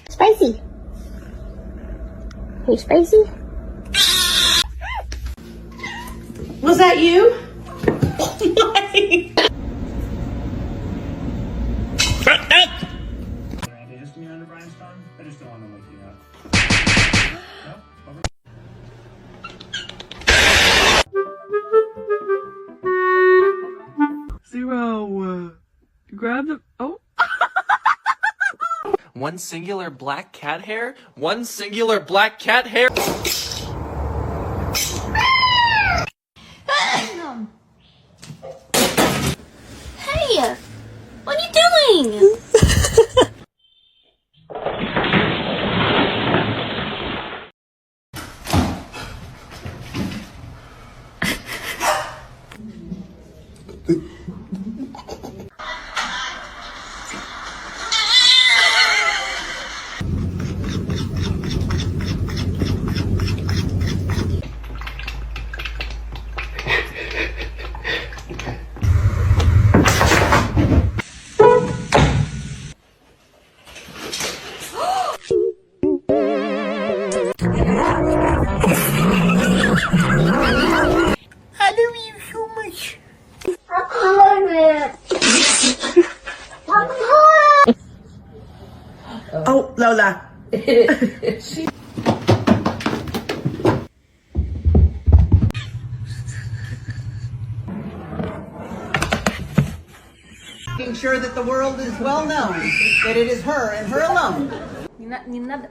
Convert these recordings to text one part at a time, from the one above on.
Spicy. Hey, Spicy. Was that you? Oh my. Zero. Grab the. Oh. One singular black cat hair? One singular black cat hair? Hey! What are you doing? I love you so much. I love it. Oh, Lola. Making sure that the world is well known that it is her and her alone. Не надо.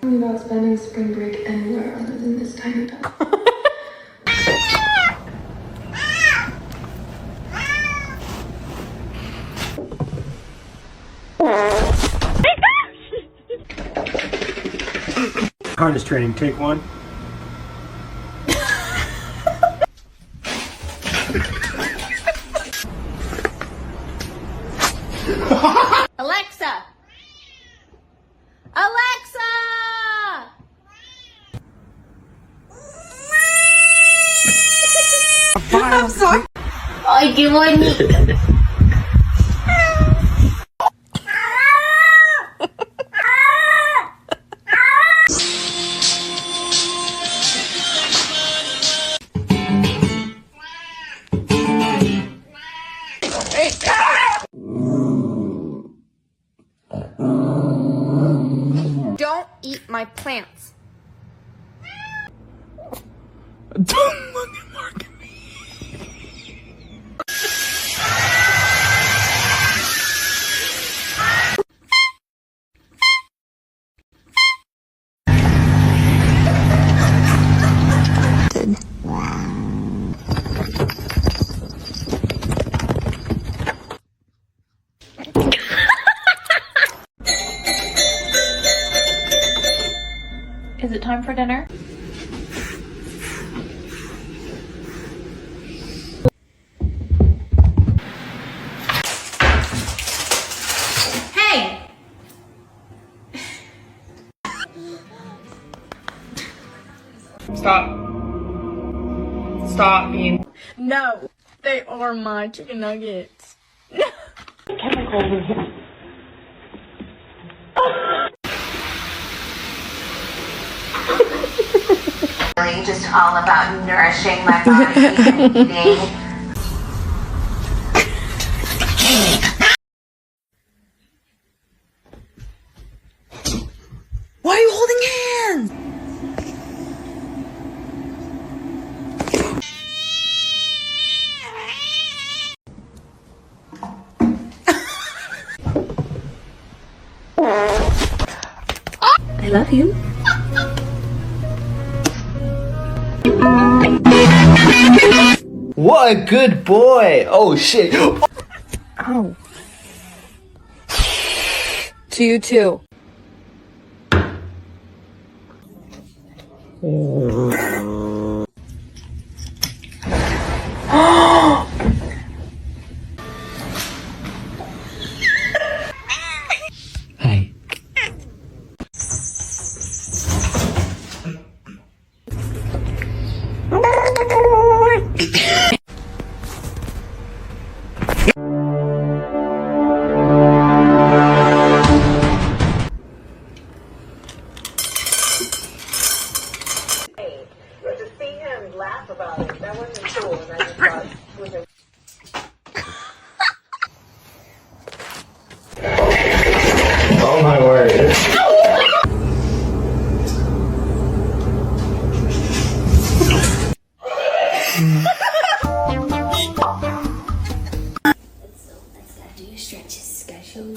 About spending spring break anywhere other than this tiny bed. Harness training, take one. Alexa! Alexa! I'm sorry. Ay, qué bonito. Don't eat my plants. Don't look at Mark at me. Is it time for dinner? Hey! Stop being. No, they are my chicken nuggets. Really just all about nourishing my body and eating. Why are you holding hands? I love you. What a good boy! Oh shit! Oh. To you too. stretch his schedule.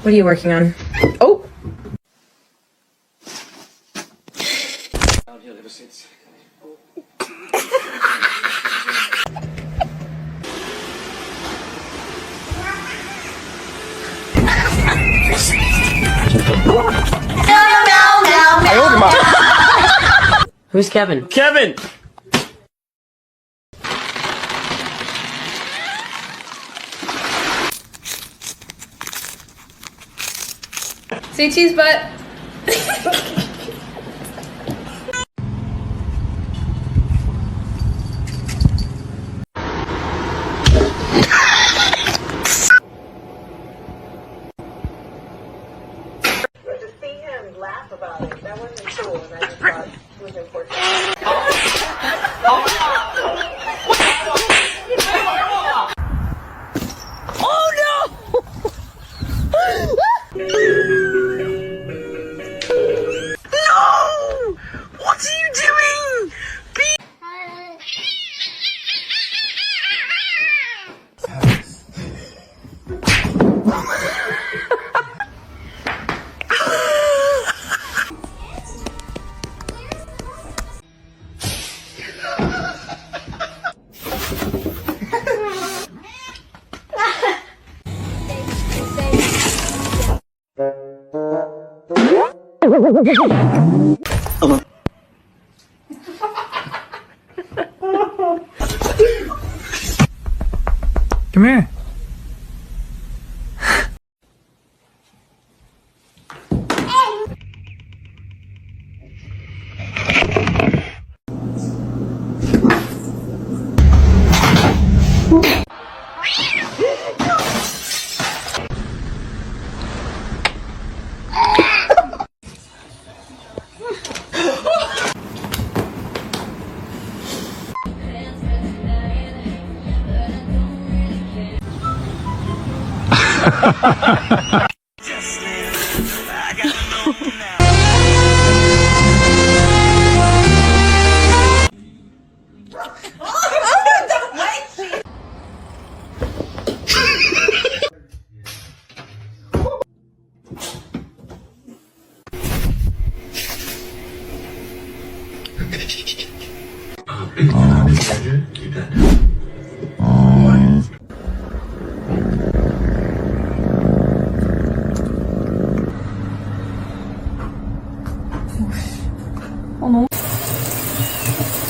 What are you working on? Oh! Who's Kevin? Kevin! Say cheese butt. To see him laugh about it, that wasn't cool, and I just thought it was important. Come here.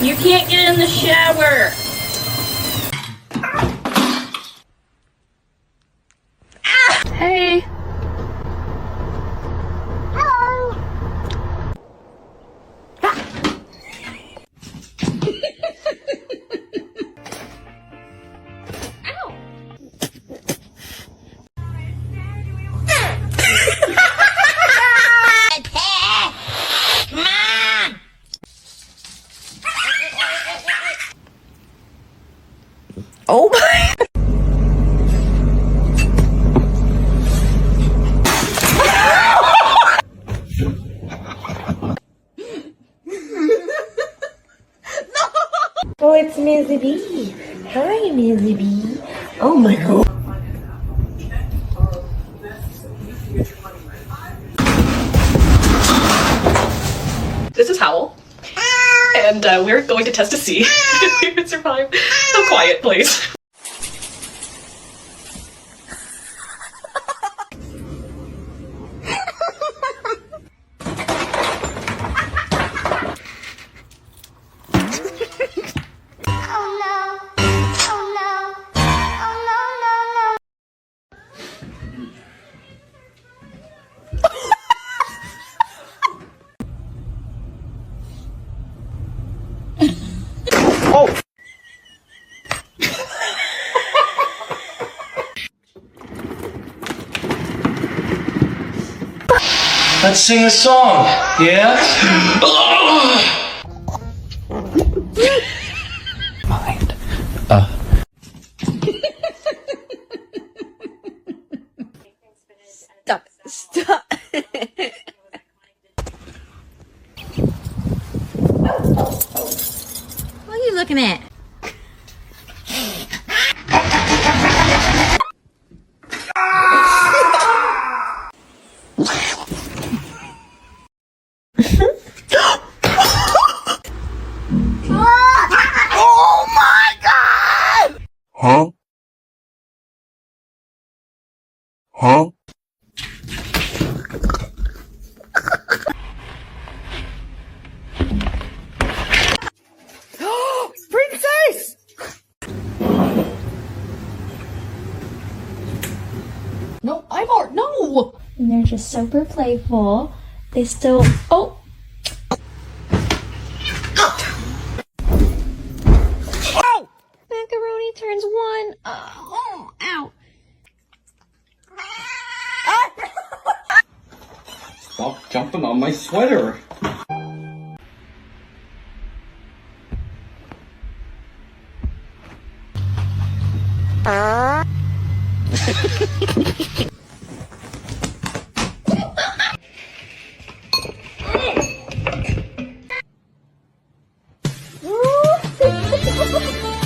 You can't get in the shower. Hey! Oh my! Oh, it's Mizzy B. Hi, Mizzy B. Oh my god. This is Howl, and we're going to test to see if we can survive a quiet place. sing a song, yeah? Mind. Stop. Stop. What are you looking at? Oh my god! Huh? Huh? Princess! No, I'm art. No! And they're just super playful. They still. Oh! Macaroni turns one. Oh, ow. Stop jumping on my sweater.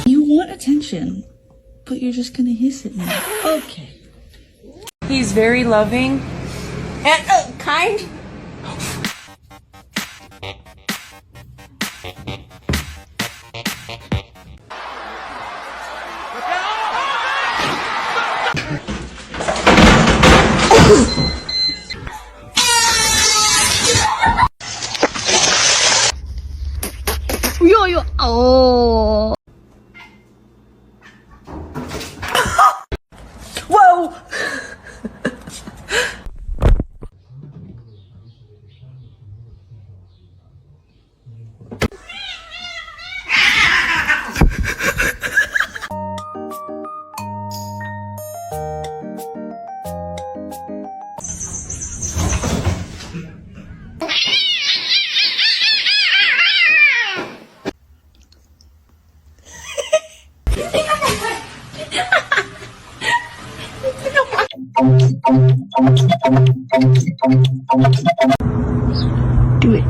You want attention, but you're just gonna hiss at me. Okay. He's very loving. And kind? Oh. Whoa. Do it.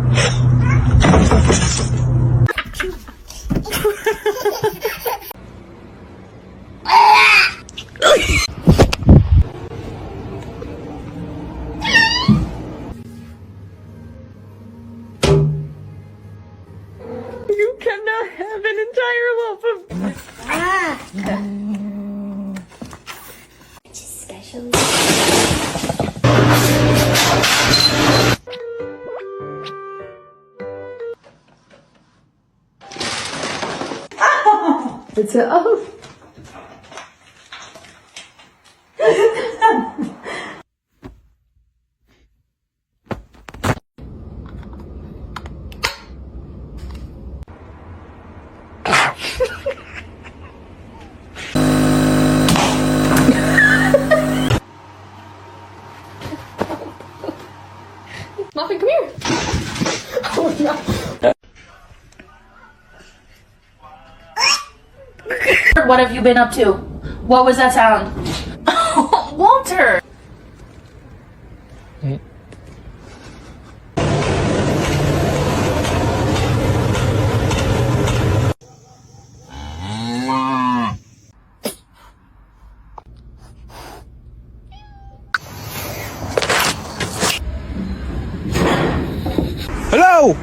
You cannot have an entire loaf of. Special. It's a oh. Muffin, come here. Oh no. What have you been up to? What was that sound? Walter! Hello!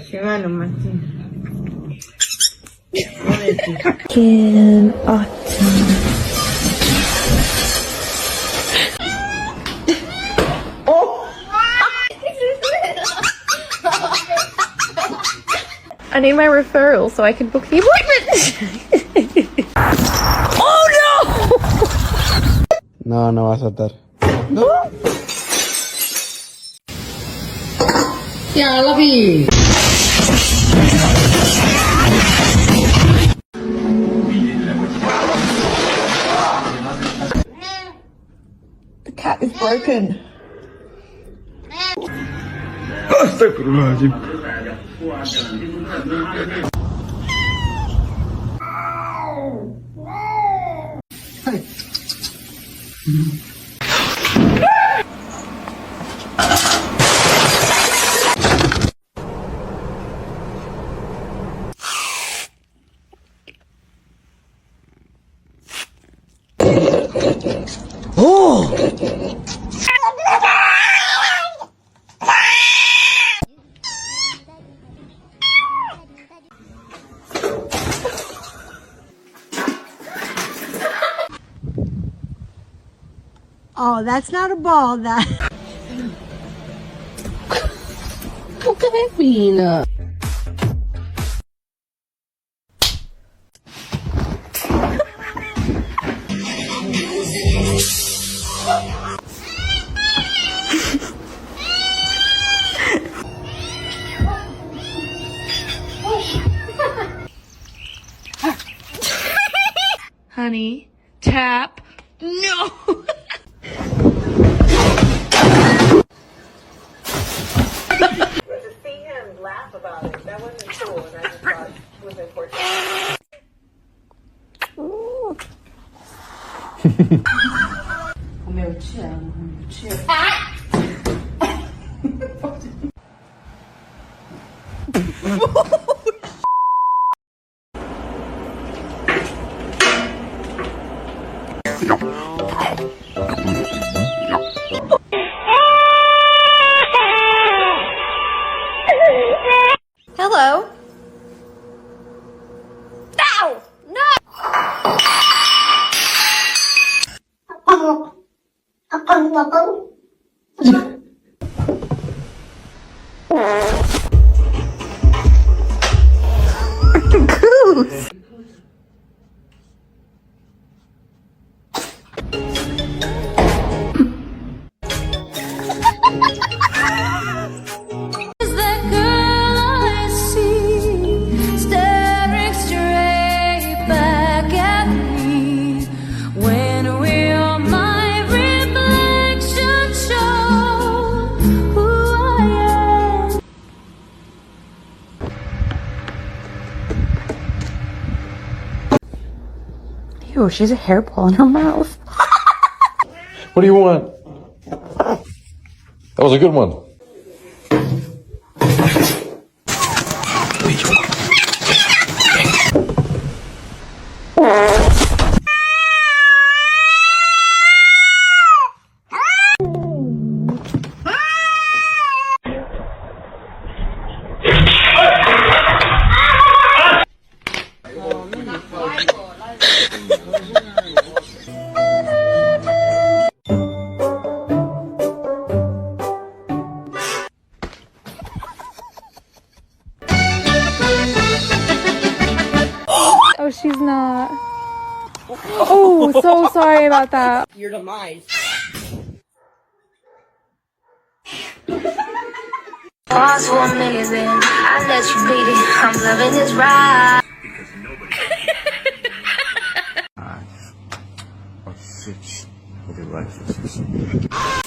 Qué malo, Martín. In autumn. I need my referral so I can book the appointment. Oh no! No vas a estar. Ya, Lavi. The cat is broken. Oh, that's not a ball, that. What can that mean? Honey, tap. No! To see him laugh about it, that wasn't cool, and I just thought it was important. Hello? Ow! No! Goose. Ew, she has a hairball in her mouth. What do you want? That was a good one. Oh, she's not. Oh, so sorry about that. Your demise. Oh, so amazing. I let you beat it. I'm loving this ride. Or 6 for the rifles.